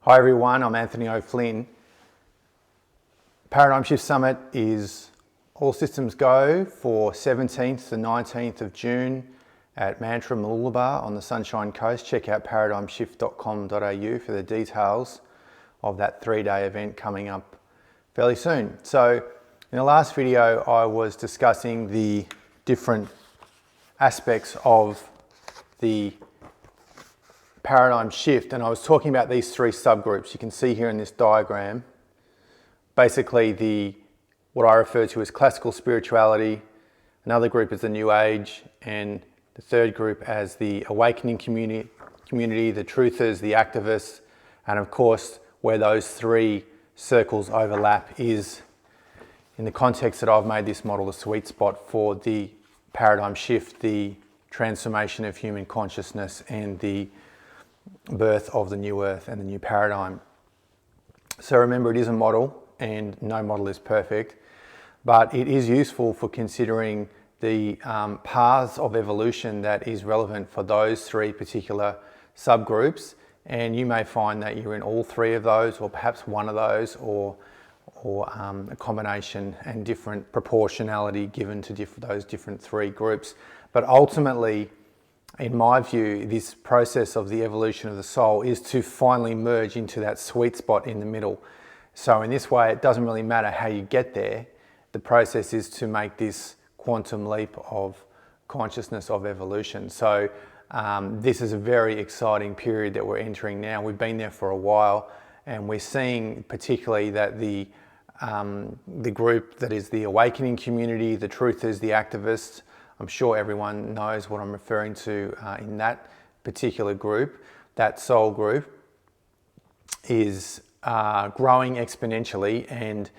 Hi everyone, I'm Anthony O'Flynn. Paradigm Shift Summit is all systems go for 17th to 19th of June at Mantra Mooloolaba on the Sunshine Coast. Check out paradigmshift.com.au for the details of that 3-day event coming up fairly soon. So in the last video I was discussing the different aspects of the paradigm shift, and I was talking about these three subgroups. You can see here in this diagram basically what I refer to as classical spirituality, another group is the New Age, and the third group as the awakening community, the truthers, the activists, and of course where those three circles overlap is in the context that I've made this model the sweet spot for the paradigm shift, the transformation of human consciousness, and the birth of the new earth and the new paradigm. So remember, it is a model and no model is perfect, but it is useful for considering the paths of evolution that is relevant for those three particular subgroups, and you may find that you're in all three of those, or perhaps one of those, or a combination and different proportionality given to those different three groups. But ultimately, in my view, this process of the evolution of the soul is to finally merge into that sweet spot in the middle. So in this way, it doesn't really matter how you get there. The process is to make this quantum leap of consciousness of evolution. So this is a very exciting period that we're entering now. We've been there for a while, and we're seeing particularly that the group that is the awakening community, the truthers, the activists, I'm sure everyone knows what I'm referring to in that particular group. That soul group is growing exponentially, and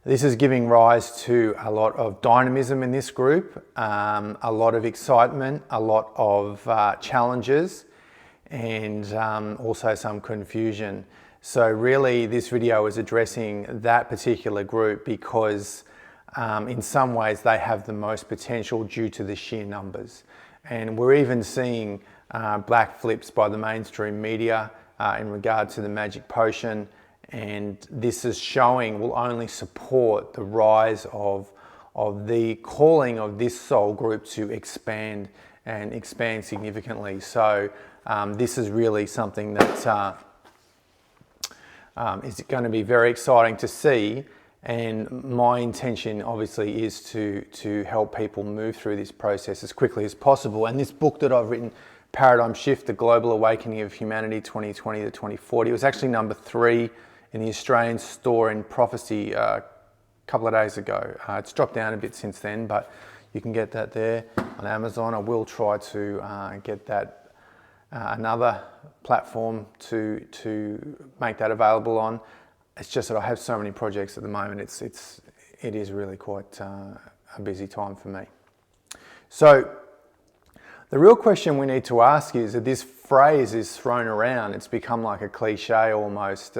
this is giving rise to a lot of dynamism in this group, a lot of excitement, a lot of challenges, and also some confusion. So really this video is addressing that particular group because in some ways they have the most potential due to the sheer numbers. And we're even seeing black flips by the mainstream media in regard to the magic potion, and this is showing, will only support the rise of the calling of this soul group to expand and expand significantly. So this is really something that is going to be very exciting to see. And my intention obviously is to help people move through this process as quickly as possible. And this book that I've written, Paradigm Shift, The Global Awakening of Humanity 2020 to 2040, it was actually number 3 in the Australian store in Prophecy a couple of days ago. It's dropped down a bit since then, but you can get that there on Amazon. I will try to get that another platform to make that available on. It's just that I have so many projects at the moment. It is really quite a busy time for me. So the real question we need to ask is that this phrase is thrown around. It's become like a cliche almost.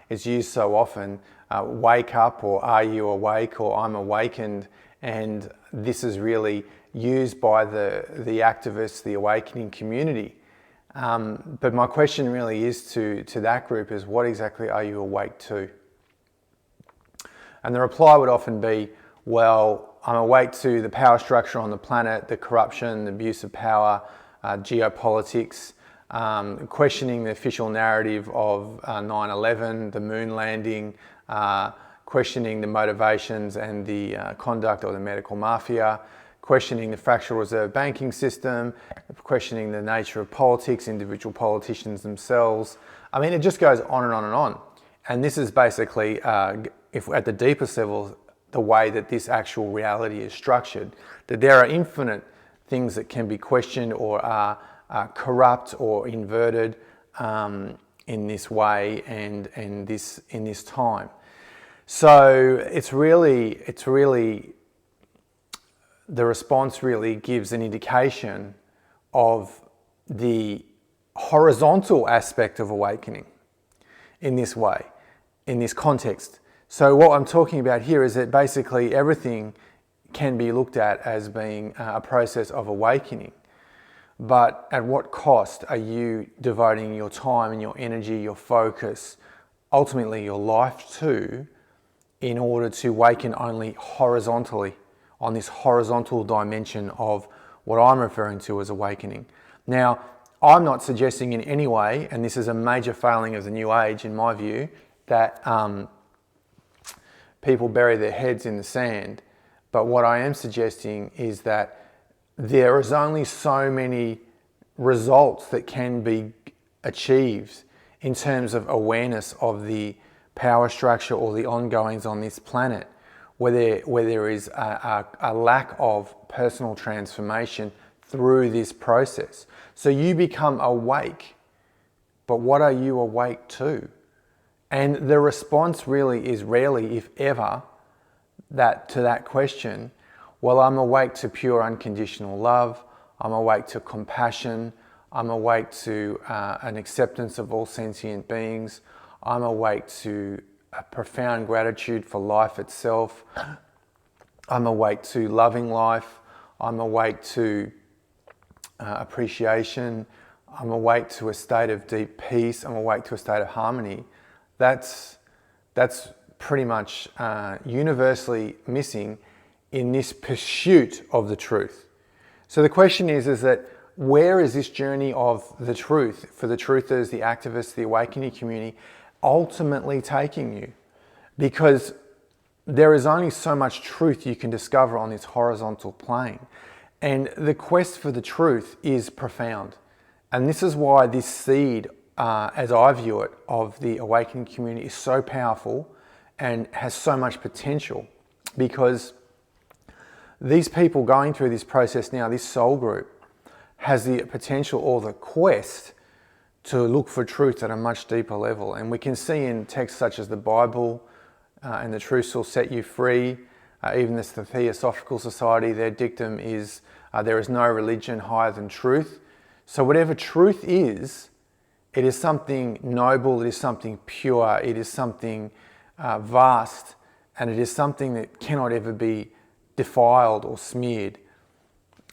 It's used so often. Wake up, or are you awake, or I'm awakened. And this is really used by the activists, the awakening community. But my question really is to that group is, what exactly are you awake to? And the reply would often be, well, I'm awake to the power structure on the planet, the corruption, the abuse of power, geopolitics, questioning the official narrative of 9/11, the moon landing, questioning the motivations and the conduct of the medical mafia, questioning the fractional reserve banking system, questioning the nature of politics, individual politicians themselves. I mean, it just goes on and on and on. And this is basically, if at the deepest level, the way that this actual reality is structured, that there are infinite things that can be questioned or are corrupt or inverted in this way and in this time. So it's really the response really gives an indication of the horizontal aspect of awakening in this way, in this context. So what I'm talking about here is that basically everything can be looked at as being a process of awakening. but at what cost are you devoting your time and your energy, your focus, ultimately your life to, in order to awaken only horizontally, on this horizontal dimension of what I'm referring to as awakening? Now, I'm not suggesting in any way, and this is a major failing of the New Age in my view, that people bury their heads in the sand. But what I am suggesting is that there is only so many results that can be achieved in terms of awareness of the power structure or the ongoings on this planet, where there is a lack of personal transformation through this process. So you become awake, but what are you awake to? And the response really is rarely, if ever, to that question, well, I'm awake to pure unconditional love, I'm awake to compassion, I'm awake to an acceptance of all sentient beings, I'm awake to a profound gratitude for life itself, I'm awake to loving life, I'm awake to appreciation, I'm awake to a state of deep peace, I'm awake to a state of harmony. That's pretty much universally missing in this pursuit of the truth. So the question is that where is this journey of the truth, for the truthers, the activists, the awakening community, ultimately taking you? Because there is only so much truth you can discover on this horizontal plane. And the quest for the truth is profound. And this is why this seed, as I view it, of the awakening community is so powerful and has so much potential, because these people going through this process now, this soul group, has the potential or the quest to look for truth at a much deeper level. And we can see in texts such as the Bible, and the truth will set you free. Even this, the Theosophical Society, their dictum is, there is no religion higher than truth. So whatever truth is, it is something noble, it is something pure, it is something vast, and it is something that cannot ever be defiled or smeared.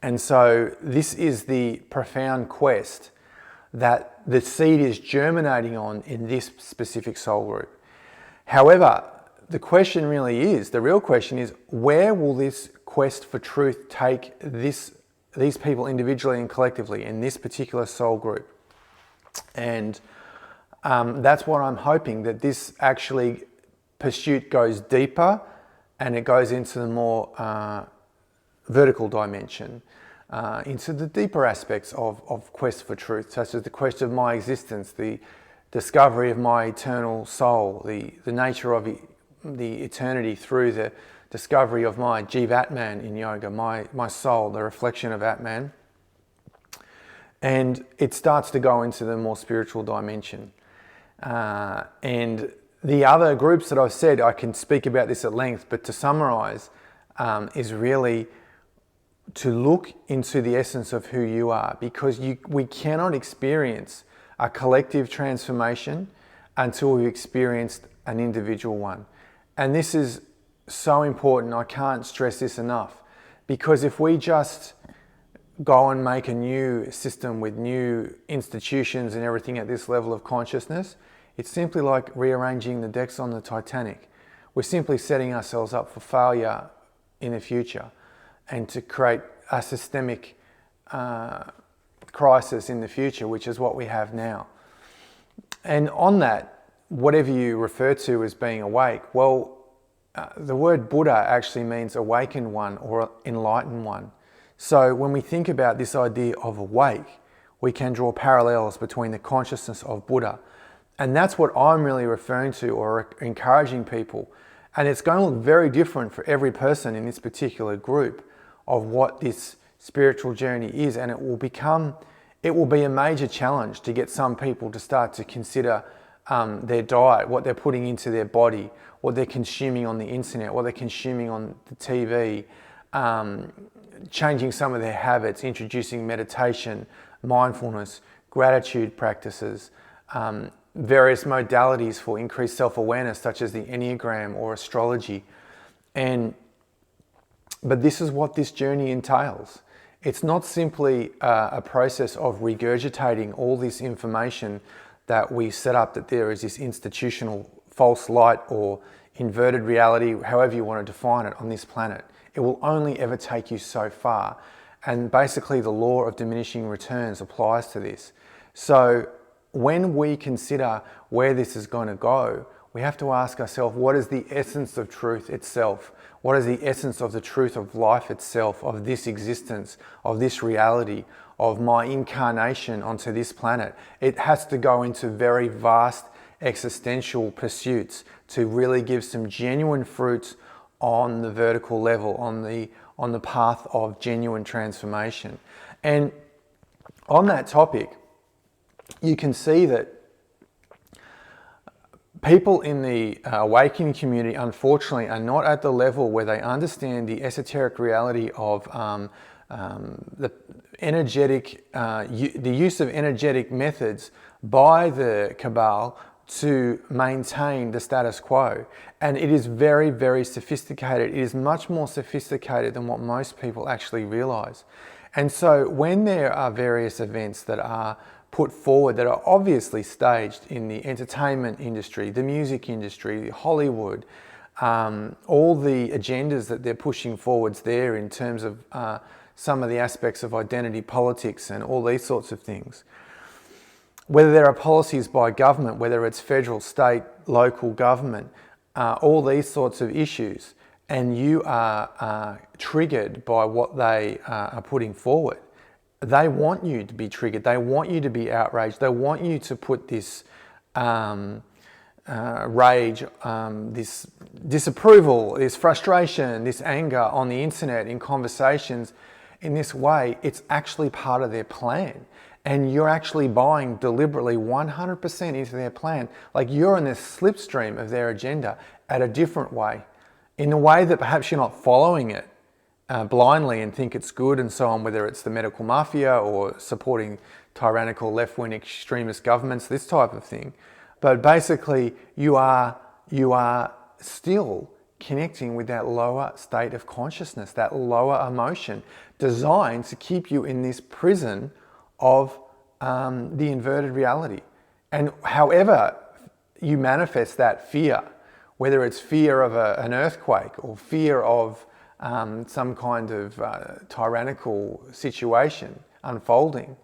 And so this is the profound quest that the seed is germinating on in this specific soul group. However, the question really is, the real question is, where will this quest for truth take these people individually and collectively in this particular soul group? And that's what I'm hoping, that this actually pursuit goes deeper and it goes into the more vertical dimension, into the deeper aspects of quest for truth, such as the quest of my existence, the discovery of my eternal soul, the nature of the eternity through the discovery of my Jivatman in yoga, my soul, the reflection of Atman. And it starts to go into the more spiritual dimension. And the other groups that I've said, I can speak about this at length, but to summarize, is really to look into the essence of who you are, because we cannot experience a collective transformation until we've experienced an individual one. And this is so important, I can't stress this enough, because if we just go and make a new system with new institutions and everything at this level of consciousness, it's simply like rearranging the decks on the Titanic. We're simply setting ourselves up for failure in the future and to create a systemic crisis in the future, which is what we have now. And on that, whatever you refer to as being awake, well, the word Buddha actually means awakened one or enlightened one. So when we think about this idea of awake, we can draw parallels between the consciousness of Buddha. And that's what I'm really referring to or encouraging people. And it's going to look very different for every person in this particular group of what this spiritual journey is. And it will be a major challenge to get some people to start to consider their diet, what they're putting into their body, what they're consuming on the internet, what they're consuming on the TV, changing some of their habits, introducing meditation, mindfulness, gratitude practices, various modalities for increased self-awareness, such as the Enneagram or astrology. But this is what this journey entails. It's not simply a process of regurgitating all this information that we set up, that there is this institutional false light or inverted reality, however you want to define it, on this planet. It will only ever take you so far. And basically the law of diminishing returns applies to this. So when we consider where this is going to go, we have to ask ourselves, what is the essence of truth itself? What is the essence of the truth of life itself, of this existence, of this reality, of my incarnation onto this planet? It has to go into very vast existential pursuits to really give some genuine fruits on the vertical level, on the path of genuine transformation. And on that topic, you can see that people in the awakening community, unfortunately, are not at the level where they understand the esoteric reality of the use of energetic methods by the Cabal to maintain the status quo. And it is very, very sophisticated. It is much more sophisticated than what most people actually realize. And so when there are various events that are put forward that are obviously staged in the entertainment industry, the music industry, Hollywood, all the agendas that they're pushing forwards there in terms of some of the aspects of identity politics and all these sorts of things. Whether there are policies by government, whether it's federal, state, local government, all these sorts of issues, and you are triggered by what they are putting forward, they want you to be triggered. They want you to be outraged. They want you to put this rage, this disapproval, this frustration, this anger on the internet, in conversations. In this way, it's actually part of their plan. And you're actually buying deliberately 100% into their plan. Like you're in this slipstream of their agenda at a different way, in a way that perhaps you're not following it blindly and think it's good and so on, whether it's the medical mafia or supporting tyrannical left-wing extremist governments, this type of thing. But basically you are still connecting with that lower state of consciousness, that lower emotion designed to keep you in this prison of the inverted reality. And however you manifest that fear, whether it's fear of an earthquake or fear of some kind of tyrannical situation unfolding,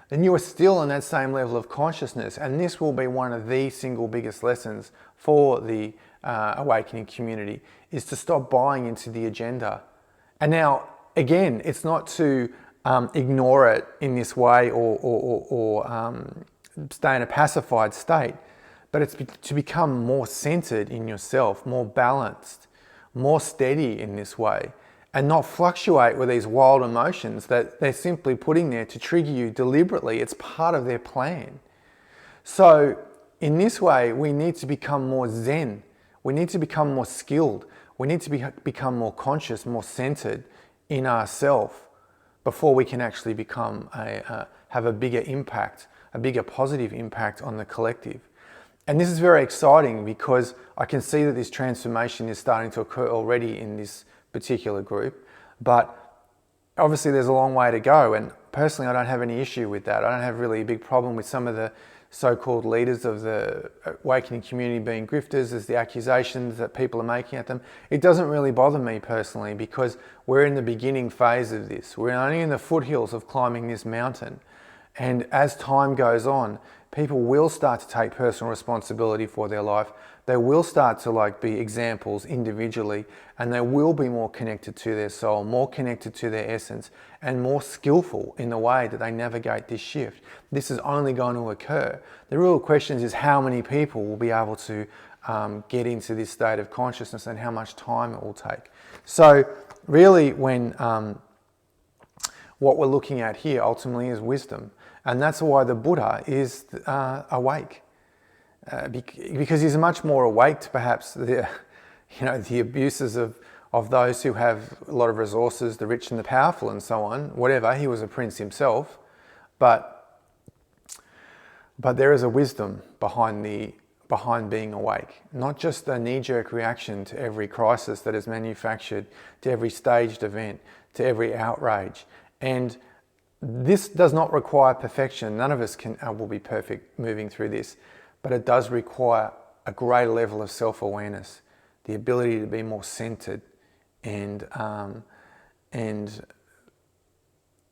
then you are still in that same level of consciousness. And this will be one of the single biggest lessons for the awakening community, is to stop buying into the agenda. And now, again, it's not to ignore it in this way or stay in a pacified state, but it's to become more centered in yourself, more balanced, more steady in this way, and not fluctuate with these wild emotions that they're simply putting there to trigger you deliberately. It's part of their plan. So in this way, we need to become more zen. We need to become more skilled. We need to become more conscious, more centered in ourselves before we can actually become have a bigger impact, a bigger positive impact on the collective. And this is very exciting because I can see that this transformation is starting to occur already in this particular group, but obviously there's a long way to go. And personally, I don't have any issue with that. I don't have really a big problem with some of the so-called leaders of the awakening community being grifters, as the accusations that people are making at them. It doesn't really bother me personally, because we're in the beginning phase of this. We're only in the foothills of climbing this mountain. And as time goes on, people will start to take personal responsibility for their life. They will start to be examples individually, and they will be more connected to their soul, more connected to their essence, and more skillful in the way that they navigate this shift. This is only going to occur. The real question is how many people will be able to get into this state of consciousness, and how much time it will take. So really, when what we're looking at here ultimately is wisdom. And that's why the Buddha is awake, because he's much more awake to perhaps the abuses of those who have a lot of resources, the rich and the powerful and so on, whatever. He was a prince himself, but there is a wisdom behind being awake, not just a knee-jerk reaction to every crisis that is manufactured, to every staged event, to every outrage. And this does not require perfection. None of us will be perfect moving through this, but it does require a greater level of self-awareness, the ability to be more centered and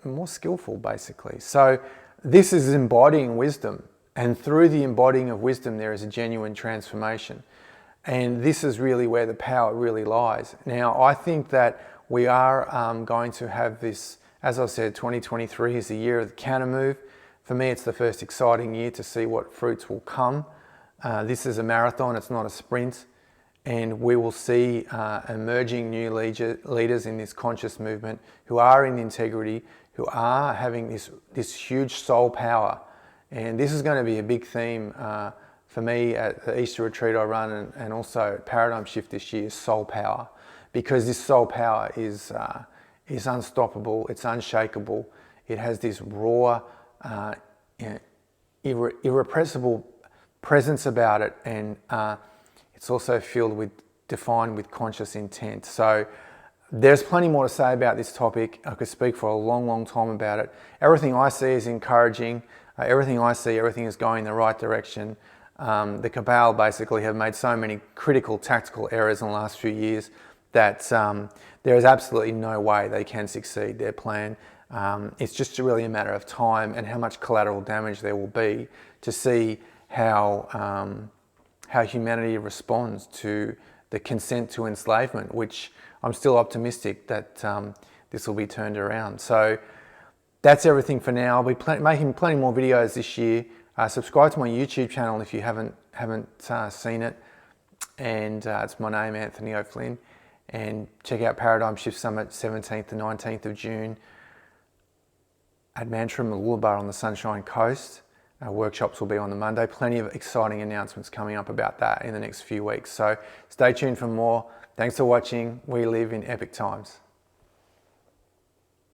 more skillful, basically. So this is embodying wisdom, and through the embodying of wisdom, there is a genuine transformation. And this is really where the power really lies. Now, I think that we are going to have this, as I said, 2023 is the year of the counter move. For me, it's the first exciting year to see what fruits will come. This is a marathon, it's not a sprint. And we will see emerging new leaders in this conscious movement who are in integrity, who are having this huge soul power. And this is going to be a big theme for me at the Easter retreat I run, and also at Paradigm Shift this year, soul power. Because this soul power is unstoppable, it's unshakable, it has this raw, irrepressible presence about it, and it's also defined with conscious intent. So there's plenty more to say about this topic. I could speak for a long, long time about it. Everything I see is encouraging. Everything is going in the right direction. The cabal basically have made so many critical tactical errors in the last few years that there is absolutely no way they can succeed their plan. It's just really a matter of time and how much collateral damage there will be to see how humanity responds to the consent to enslavement, which I'm still optimistic that this will be turned around. So that's everything for now. I'll be making plenty more videos this year. Subscribe to my YouTube channel if you haven't seen it. And it's my name, Anthony O'Flynn. And check out Paradigm Shift Summit, 17th to 19th of June at Mantram, Mooloolaba on the Sunshine Coast. Workshops will be on the Monday. Plenty of exciting announcements coming up about that in the next few weeks. So stay tuned for more. Thanks for watching. We live in epic times.